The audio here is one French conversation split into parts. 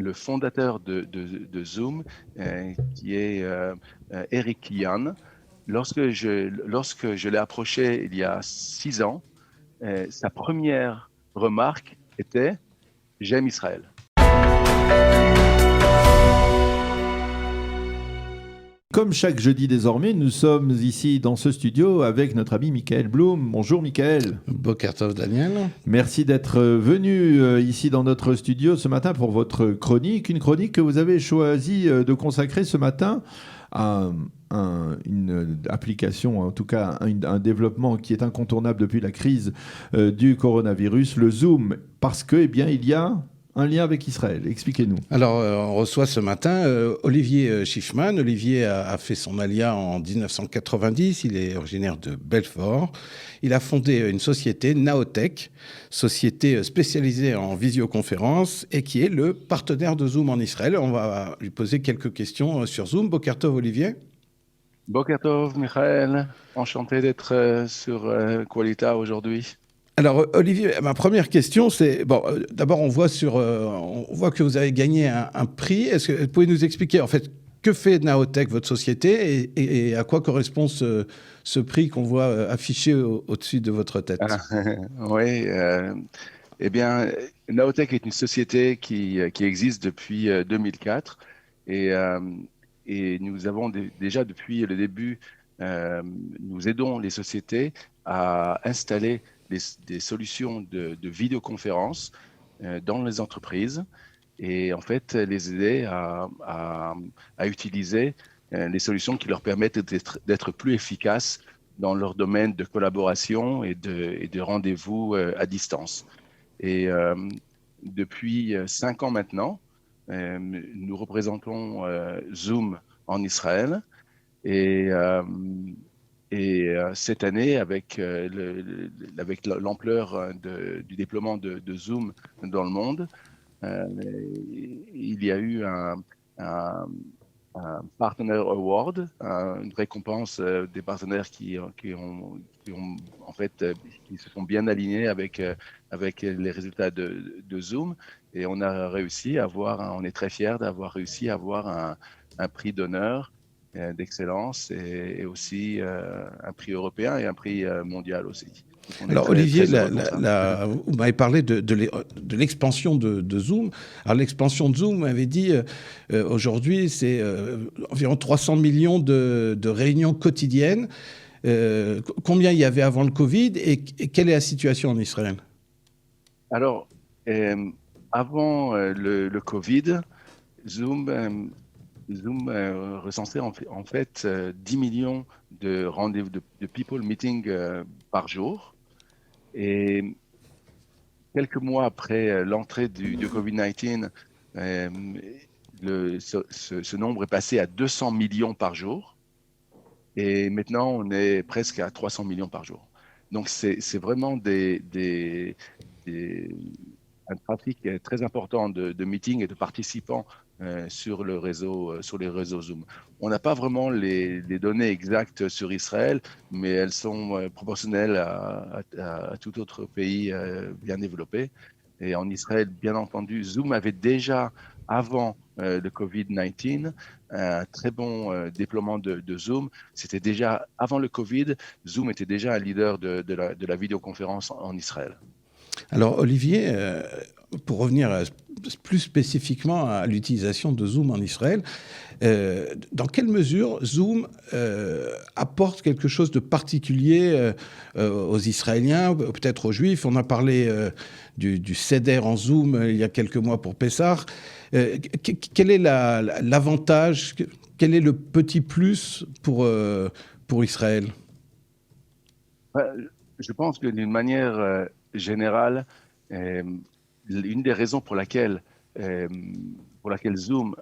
le fondateur de Zoom, qui est Eric Kian. Lorsque je l'ai approché il y a 6 ans, sa première remarque était «J'aime Israël». Comme chaque jeudi désormais, nous sommes ici dans ce studio avec notre ami Michael Blum. Bonjour Michael. Boker Tov Daniel. Merci d'être venu ici dans notre studio ce matin pour votre chronique. Une chronique que vous avez choisi de consacrer ce matin à une application, en tout cas un développement qui est incontournable depuis la crise du coronavirus, le Zoom, parce que, eh bien, il y a un lien avec Israël. Expliquez-nous. Alors, on reçoit ce matin Olivier Schiffman. Olivier a fait son alia en 1990. Il est originaire de Belfort. Il a fondé une société, Naotech, société spécialisée en visioconférence et qui est le partenaire de Zoom en Israël. On va lui poser quelques questions sur Zoom. Boker Tov, Olivier. Boker Tov, Michael. Enchanté d'être sur Qualita aujourd'hui. Alors, Olivier, ma première question, c'est... Bon, d'abord, on voit que vous avez gagné un prix. Est-ce que vous pouvez nous expliquer, en fait, que fait Naotech, votre société, et à quoi correspond ce prix qu'on voit affiché au-dessus de votre tête? Oui, eh bien, Naotech est une société qui existe depuis 2004 et, et nous avons déjà depuis le début, nous aidons les sociétés à installer des solutions de vidéoconférence dans les entreprises et en fait les aider à utiliser les solutions qui leur permettent d'être plus efficaces dans leur domaine de collaboration et de rendez-vous à distance. Et depuis 5 ans maintenant, nous représentons Zoom en Israël et cette année, avec l'ampleur du déploiement de Zoom dans le monde, il y a eu un Partner Award, une récompense des partenaires qui se sont bien alignés avec les résultats de Zoom. Et on a réussi à avoir, on est très fiers d'avoir réussi à avoir un prix d'honneur d'excellence et aussi un prix européen et un prix mondial aussi. Alors Olivier, vous m'avez parlé de l'expansion de Zoom. Alors l'expansion de Zoom, vous m'avez dit, aujourd'hui, c'est environ 300 millions de réunions quotidiennes. Combien il y avait avant le Covid et quelle est la situation en Israël? Alors, avant le Covid, Zoom recensait en fait 10 millions de rendez-vous de people meeting par jour. Et quelques mois après l'entrée du Covid-19, ce nombre est passé à 200 millions par jour. Et maintenant, on est presque à 300 millions par jour. Donc, c'est vraiment un trafic très important de meetings et de participants sur les réseaux Zoom. On n'a pas vraiment les données exactes sur Israël, mais elles sont proportionnelles à tout autre pays bien développé. Et en Israël, bien entendu, Zoom avait déjà, avant le Covid-19, un très bon déploiement de Zoom. C'était déjà, avant le Covid, Zoom était déjà un leader de la vidéoconférence en Israël. Alors Olivier, pour revenir plus spécifiquement à l'utilisation de Zoom en Israël, dans quelle mesure Zoom apporte quelque chose de particulier aux Israéliens, peut-être aux Juifs? On a parlé du Seder en Zoom il y a quelques mois pour Pessah. Quel est l'avantage, quel est le petit plus pour Israël? Je pense que d'une manière générale, une des raisons pour laquelle Zoom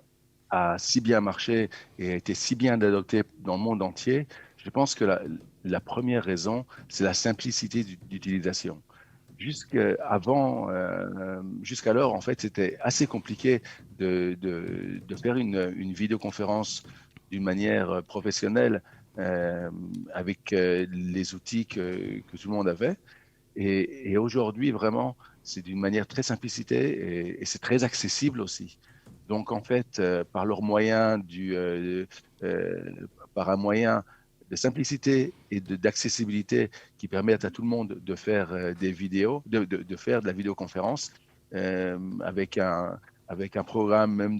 a si bien marché et a été si bien adopté dans le monde entier, je pense que la première raison, c'est la simplicité d'utilisation. Jusqu'alors, en fait, c'était assez compliqué de faire une vidéoconférence d'une manière professionnelle avec les outils que tout le monde avait. Et aujourd'hui, vraiment, c'est d'une manière très simplicité et c'est très accessible aussi. Donc, en fait, par leur moyen par un moyen de simplicité et d'accessibilité qui permettent à tout le monde de faire des vidéos, de faire de la vidéoconférence avec un programme même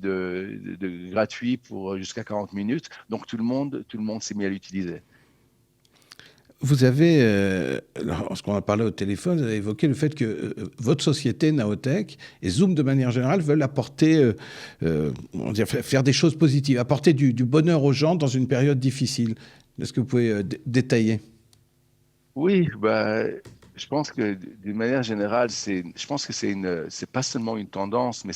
gratuit pour jusqu'à 40 minutes. Donc, tout le monde s'est mis à l'utiliser. Vous avez, lorsqu'on a parlé au téléphone, vous avez évoqué le fait que votre société, Naotech, et Zoom de manière générale, veulent apporter, faire des choses positives, apporter du bonheur aux gens dans une période difficile. Est-ce que vous pouvez détailler? Oui, bah, je pense que d'une manière générale, je pense que c'est pas seulement une tendance, mais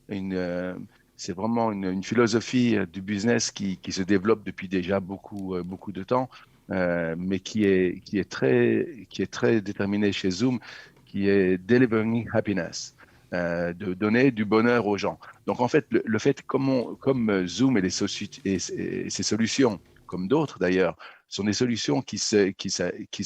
une, euh, c'est vraiment une philosophie du business qui se développe depuis déjà beaucoup de temps, mais qui est très déterminée chez Zoom, qui est delivering happiness, de donner du bonheur aux gens. Donc en fait, le fait comme Zoom et ses solutions, comme d'autres d'ailleurs sont des solutions qui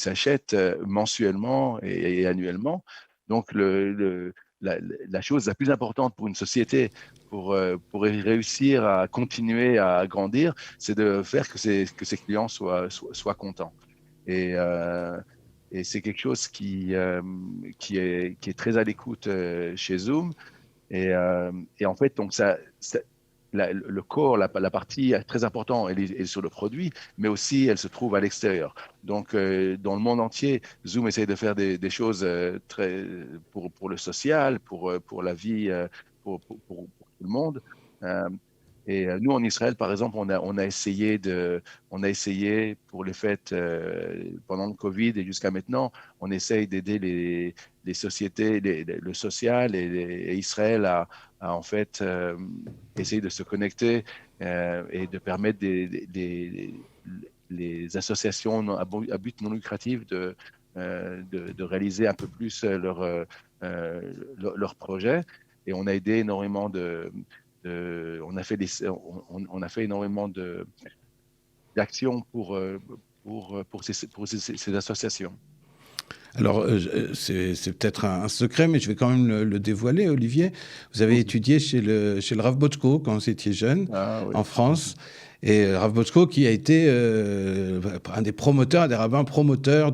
s'achètent mensuellement et annuellement. Donc, la chose la plus importante pour une société pour réussir à continuer à grandir, c'est de faire que ses clients soient contents. Et, euh, et c'est quelque chose qui est très à l'écoute chez Zoom. Et en fait, donc le corps, la partie très importante, elle est sur le produit, mais aussi elle se trouve à l'extérieur. Donc, dans le monde entier, Zoom essaye de faire des choses pour le social, pour la vie, pour tout le monde. Euh, Nous, en Israël, par exemple, on a essayé pour les fêtes pendant le Covid et jusqu'à maintenant, on essaye d'aider les sociétés, le social et Israël en fait essayer de se connecter et de permettre les associations à but non lucratif de réaliser un peu plus leur projet. Et on a aidé énormément on a fait énormément d'actions pour ces associations. Alors, c'est peut-être un secret, mais je vais quand même le dévoiler, Olivier. Vous avez étudié chez le Rav Botchko quand vous étiez jeune, Ah, oui. en France. Et Rav Botchko qui a été un des promoteurs, un des rabbins promoteurs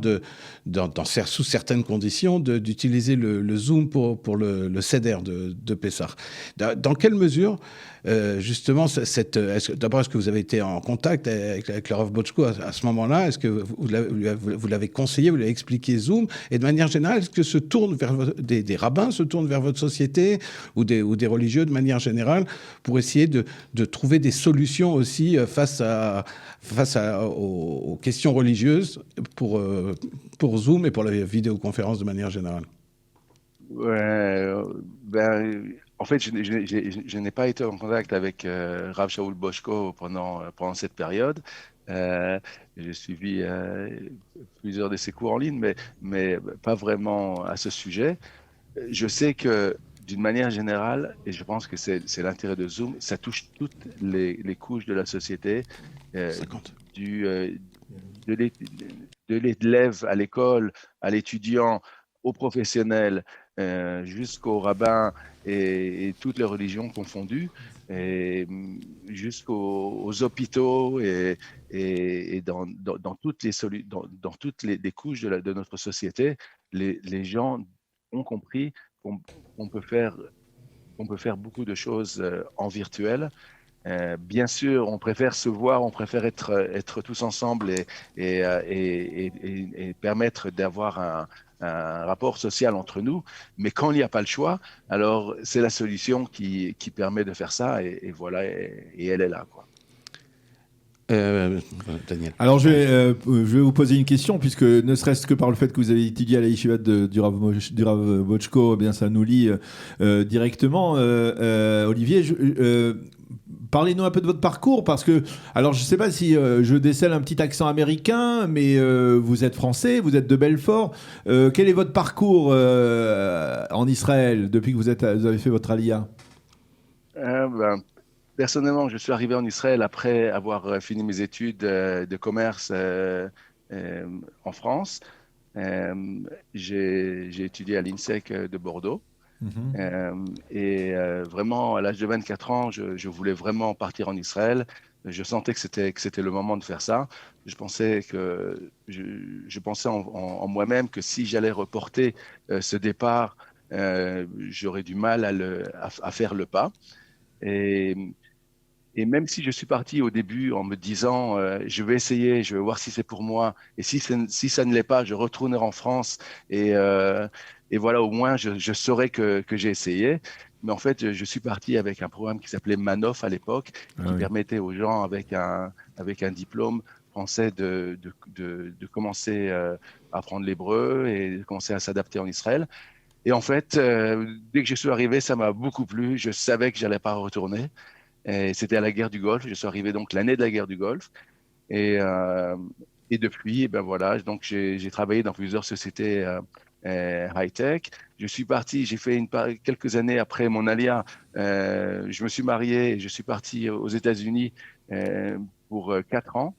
sous certaines conditions, d'utiliser le Zoom pour le Seder de Pessah. Dans quelle mesure, justement, d'abord, est-ce que vous avez été en contact avec le Rav Botchko à ce moment-là? Est-ce que vous l'avez conseillé, vous l'avez expliqué Zoom? Et de manière générale, est-ce que des rabbins se tournent vers votre société ou des religieux de manière générale pour essayer de trouver des solutions aussi face aux questions religieuses pour Zoom et pour la vidéoconférence de manière générale? Ouais, en fait, je n'ai pas été en contact avec Rav Shaul Boshko pendant cette période. J'ai suivi plusieurs de ses cours en ligne, mais pas vraiment à ce sujet. Je sais que d'une manière générale, et je pense que c'est l'intérêt de Zoom, ça touche toutes les couches de la société, euh, 50. du, de l'é- de l'élève à l'école, à l'étudiant, aux professionnels, jusqu'aux rabbins et toutes les religions confondues, et aux hôpitaux et dans toutes dans toutes les couches de notre société, les gens ont compris qu'on qu'on peut faire, qu'on peut faire beaucoup de choses en virtuel. Bien sûr, on préfère se voir, on préfère être tous ensemble et permettre d'avoir un rapport social entre nous. Mais quand il n'y a pas le choix, alors c'est la solution qui permet de faire ça. Et voilà, et elle est là, quoi. Daniel. Alors je vais vous poser une question, puisque ne serait-ce que par le fait que vous avez étudié à la yeshiva du Rav Bochko, eh bien ça nous lie directement. Olivier, parlez-nous un peu de votre parcours, parce que, alors je ne sais pas si je décèle un petit accent américain, mais vous êtes français, vous êtes de Belfort. Quel est votre parcours en Israël depuis que vous avez fait votre aliyah? Ben, personnellement, je suis arrivé en Israël après avoir fini mes études de commerce en France. J'ai étudié à l'INSEC de Bordeaux. Vraiment, à l'âge de 24 ans, je voulais vraiment partir en Israël. Je sentais que c'était le moment de faire ça. Je pensais en moi-même que si j'allais reporter ce départ, j'aurais du mal à faire le pas. Et, et même si je suis parti au début en me disant, je vais essayer, je vais voir si c'est pour moi, et si ça ne l'est pas, je retournerai en France, et, euh, et voilà, au moins, je saurais que j'ai essayé. Mais en fait, je suis parti avec un programme qui s'appelait Manoff à l'époque, Ah qui oui. permettait aux gens avec un diplôme français de commencer à apprendre l'hébreu et de commencer à s'adapter en Israël. Et en fait, dès que je suis arrivé, ça m'a beaucoup plu. Je savais que j'allais pas retourner. Et c'était à la guerre du Golfe. Je suis arrivé donc l'année de la guerre du Golfe. Et, euh, et depuis, eh ben voilà, donc j'ai travaillé dans plusieurs sociétés high-tech. Je suis parti, j'ai fait quelques années après mon alia, je me suis marié et je suis parti aux États-Unis pour 4 ans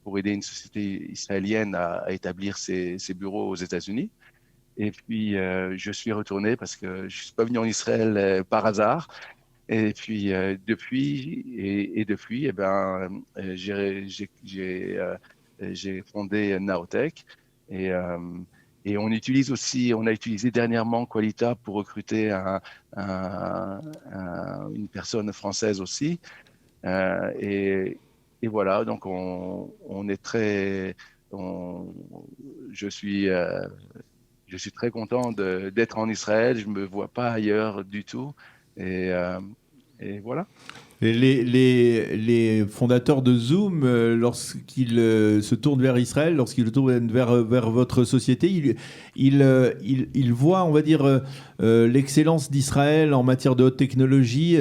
pour aider une société israélienne à établir ses bureaux aux États-Unis. Et puis, je suis retourné parce que je suis pas venu en Israël par hasard. Et puis depuis, eh ben, j'ai fondé Naotech et, euh, et on a utilisé dernièrement Qualita pour recruter une personne française aussi. Euh, et, et voilà, donc on est on- je suis, euh, je suis très content d'être en Israël. Je me vois pas ailleurs du tout. Et, euh, et voilà. Et les fondateurs de Zoom, lorsqu'ils se tournent vers Israël, lorsqu'ils se tournent vers votre société, ils voient, on va dire, l'excellence d'Israël en matière de haute technologie.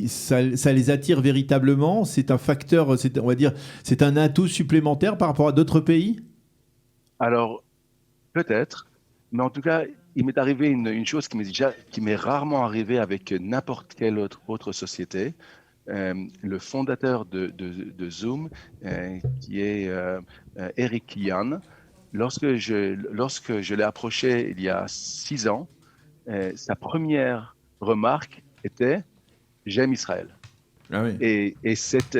Ça les attire véritablement. C'est un facteur, on va dire, c'est un atout supplémentaire par rapport à d'autres pays. Alors, peut-être, mais en tout cas, il m'est arrivé une chose qui m'est rarement arrivée avec n'importe quelle autre société. Le fondateur de Zoom, qui est Eric Yan, lorsque je l'ai approché il y a 6 ans, sa première remarque était «J'aime Israël». Ah oui. Et cette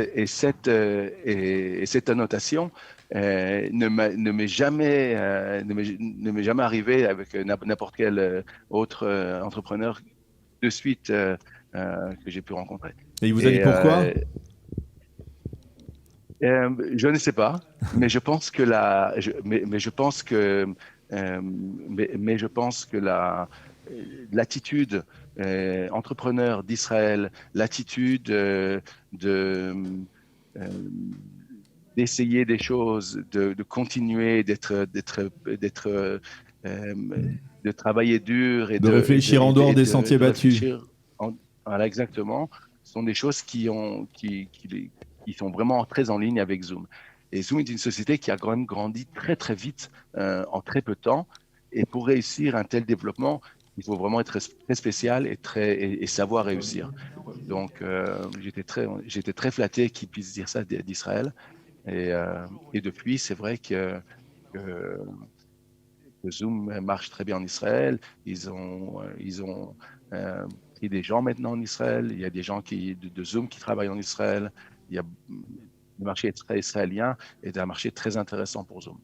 annotation ne m'est jamais arrivée avec n'importe quel autre entrepreneur de suite que j'ai pu rencontrer. Et il vous a dit Et pourquoi? je ne sais pas, mais je pense que mais je pense que, mais je pense que l'attitude entrepreneur d'Israël, l'attitude de, euh, d'essayer des choses, de continuer, euh, de travailler dur De réfléchir en dehors des sentiers de battus. réfléchir voilà, exactement, sont des choses qui sont vraiment très en ligne avec Zoom. Et Zoom est une société qui a quand même grandi très très vite en très peu de temps. Et pour réussir un tel développement, il faut vraiment être très spécial et savoir réussir. Donc, j'étais très flatté qu'ils puissent dire ça d'Israël. Et depuis, c'est vrai que Zoom marche très bien en Israël. Ils ont pris des gens maintenant en Israël. Il y a des gens de Zoom qui travaillent en Israël. Le marché est très israélien et c'est un marché très intéressant pour Zoom.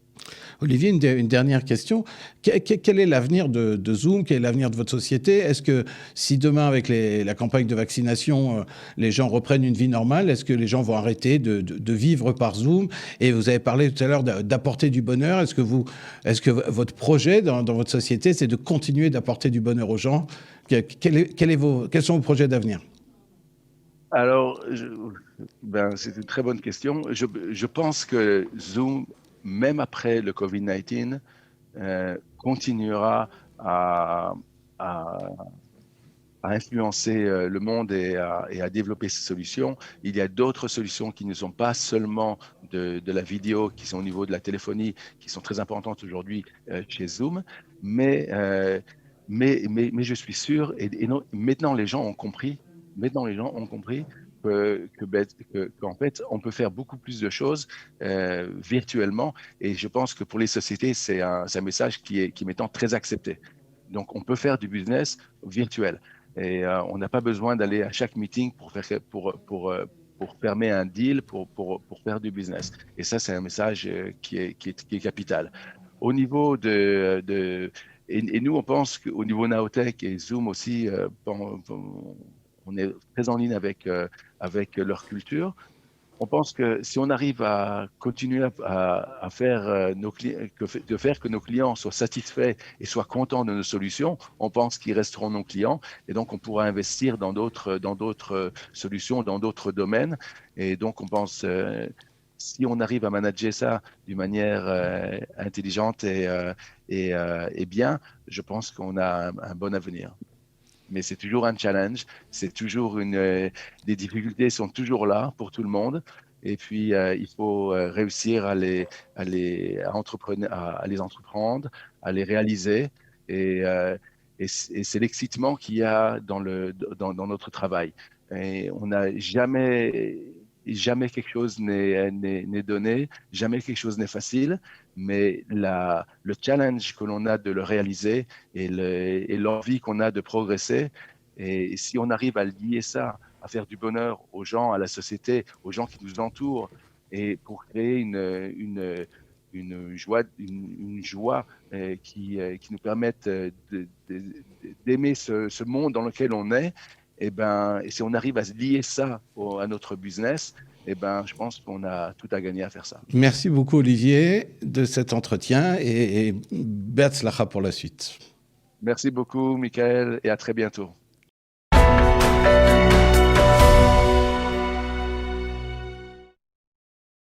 Olivier, une dernière question. Quel est l'avenir de Zoom? Quel est l'avenir de votre société? Est-ce que si demain, avec la campagne de vaccination, les gens reprennent une vie normale, est-ce que les gens vont arrêter de vivre par Zoom? Et vous avez parlé tout à l'heure d'apporter du bonheur. Est-ce que votre projet dans votre société, c'est de continuer d'apporter du bonheur aux gens? Quels sont vos projets d'avenir? Alors, c'est une très bonne question. Je pense que Zoom, même après le COVID-19, continuera à, à, à influencer le monde et à développer ces solutions. Il y a d'autres solutions qui ne sont pas seulement de la vidéo, qui sont au niveau de la téléphonie, qui sont très importantes aujourd'hui chez Zoom, mais, euh, mais je suis sûr, et non, maintenant les gens ont compris qu'en fait, on peut faire beaucoup plus de choses virtuellement. Et je pense que pour les sociétés, c'est un message qui m'étant très accepté. Donc, on peut faire du business virtuel. Et on n'a pas besoin d'aller à chaque meeting pour fermer un deal, pour faire du business. Et ça, c'est un message qui est capital. Au niveau et nous, on pense qu'au niveau Naotech et Zoom aussi, on est très en ligne avec leur culture. On pense que si on arrive à continuer à faire de faire que nos clients soient satisfaits et soient contents de nos solutions, on pense qu'ils resteront nos clients et donc on pourra investir dans d'autres solutions, dans d'autres domaines. Et donc on pense si on arrive à manager ça d'une manière intelligente et bien, je pense qu'on a un bon avenir. Mais c'est toujours un challenge, c'est toujours les difficultés sont toujours là pour tout le monde. Et puis, il faut réussir à les entreprendre, à les réaliser. Et, et c'est l'excitement qu'il y a dans notre travail. Et on n'a jamais quelque chose n'est donné, jamais quelque chose n'est facile, mais le challenge que l'on a de le réaliser et l'envie qu'on a de progresser, et si on arrive à lier ça, à faire du bonheur aux gens, à la société, aux gens qui nous entourent, et pour créer une joie qui nous permette d'aimer ce monde dans lequel on est, et si on arrive à lier ça à notre business, je pense qu'on a tout à gagner à faire ça. Merci beaucoup, Olivier, de cet entretien et Beatzlacha pour la suite. Merci beaucoup, Michael, et à très bientôt.